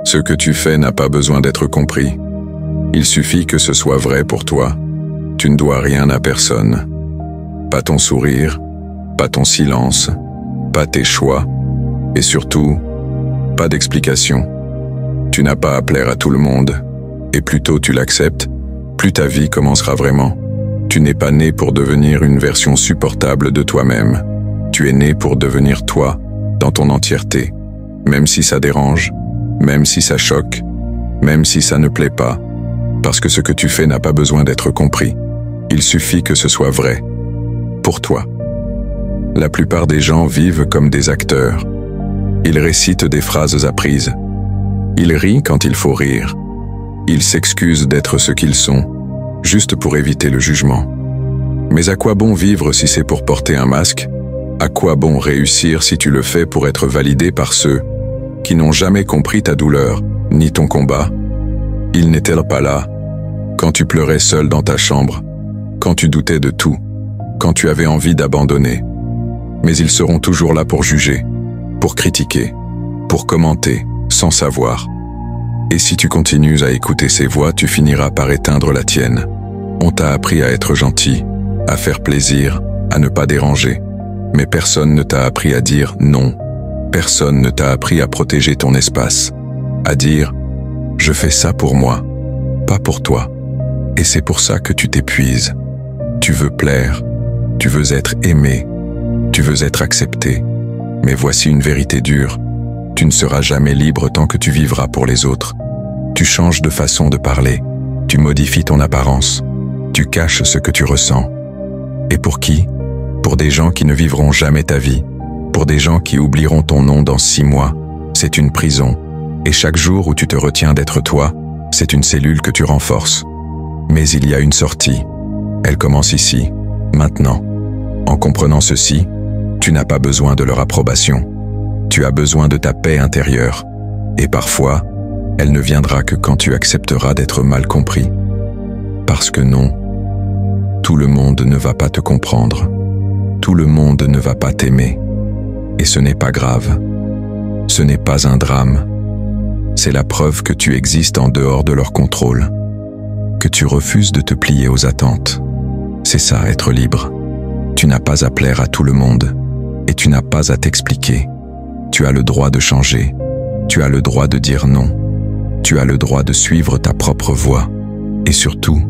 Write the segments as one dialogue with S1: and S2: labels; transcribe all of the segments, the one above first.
S1: Ce que tu fais n'a pas besoin d'être compris. Il suffit que ce soit vrai pour toi. Tu ne dois rien à personne. Pas ton sourire, pas ton silence, pas tes choix, et surtout, pas d'explication. Tu n'as pas à plaire à tout le monde, et plus tôt tu l'acceptes, plus ta vie commencera vraiment. Tu n'es pas né pour devenir une version supportable de toi-même. Tu es né pour devenir toi, dans ton entièreté. Même si ça dérange, même si ça choque, même si ça ne plaît pas. Parce que ce que tu fais n'a pas besoin d'être compris. Il suffit que ce soit vrai. Pour toi. La plupart des gens vivent comme des acteurs. Ils récitent des phrases apprises. Ils rient quand il faut rire. Ils s'excusent d'être ce qu'ils sont, juste pour éviter le jugement. Mais à quoi bon vivre si c'est pour porter un masque? À quoi bon réussir si tu le fais pour être validé par ceux qui n'ont jamais compris ta douleur, ni ton combat? Ils n'étaient pas là, quand tu pleurais seul dans ta chambre, quand tu doutais de tout, quand tu avais envie d'abandonner. Mais ils seront toujours là pour juger, pour critiquer, pour commenter, sans savoir. Et si tu continues à écouter ces voix, tu finiras par éteindre la tienne. On t'a appris à être gentil, à faire plaisir, à ne pas déranger. Mais personne ne t'a appris à dire non. Personne ne t'a appris à protéger ton espace. À dire « je fais ça pour moi, pas pour toi ». Et c'est pour ça que tu t'épuises. Tu veux plaire, tu veux être aimé, tu veux être accepté. Mais voici une vérité dure. Tu ne seras jamais libre tant que tu vivras pour les autres. Tu changes de façon de parler, tu modifies ton apparence, tu caches ce que tu ressens. Et pour qui? Pour des gens qui ne vivront jamais ta vie, pour des gens qui oublieront ton nom dans 6 mois. C'est une prison, et chaque jour où tu te retiens d'être toi, c'est une cellule que tu renforces. Mais il y a une sortie. Elle commence ici, maintenant. En comprenant ceci, tu n'as pas besoin de leur approbation. Tu as besoin de ta paix intérieure. Et parfois, elle ne viendra que quand tu accepteras d'être mal compris. Parce que non, tout le monde ne va pas te comprendre. Tout le monde ne va pas t'aimer. Et ce n'est pas grave. Ce n'est pas un drame. C'est la preuve que tu existes en dehors de leur contrôle. Que tu refuses de te plier aux attentes. C'est ça, être libre. Tu n'as pas à plaire à tout le monde. Et tu n'as pas à t'expliquer. Tu as le droit de changer. Tu as le droit de dire non. Tu as le droit de suivre ta propre voie. Et surtout,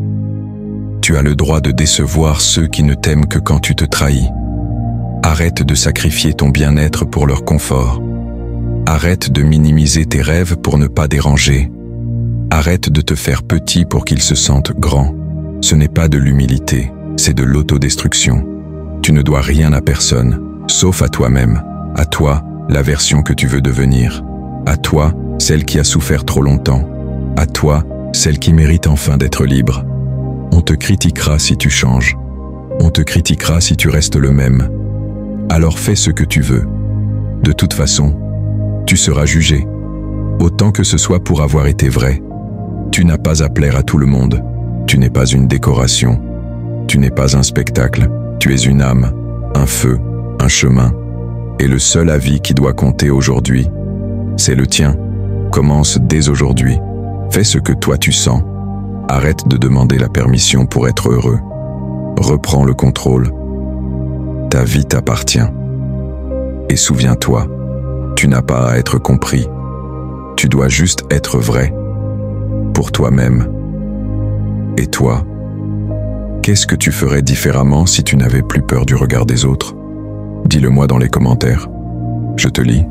S1: tu as le droit de décevoir ceux qui ne t'aiment que quand tu te trahis. Arrête de sacrifier ton bien-être pour leur confort. Arrête de minimiser tes rêves pour ne pas déranger. Arrête de te faire petit pour qu'ils se sentent grands. Ce n'est pas de l'humilité, c'est de l'autodestruction. Tu ne dois rien à personne, sauf à toi-même. À toi, la version que tu veux devenir. À toi, celle qui a souffert trop longtemps. À toi, celle qui mérite enfin d'être libre. On te critiquera si tu changes. On te critiquera si tu restes le même. Alors fais ce que tu veux. De toute façon, tu seras jugé. Autant que ce soit pour avoir été vrai. Tu n'as pas à plaire à tout le monde. Tu n'es pas une décoration. Tu n'es pas un spectacle. Tu es une âme, un feu, un chemin. Et le seul avis qui doit compter aujourd'hui, c'est le tien. Commence dès aujourd'hui. Fais ce que toi tu sens. Arrête de demander la permission pour être heureux. Reprends le contrôle. Ta vie t'appartient. Et souviens-toi, tu n'as pas à être compris. Tu dois juste être vrai. Pour toi-même. Et toi, qu'est-ce que tu ferais différemment si tu n'avais plus peur du regard des autres? Dis-le-moi dans les commentaires. Je te lis.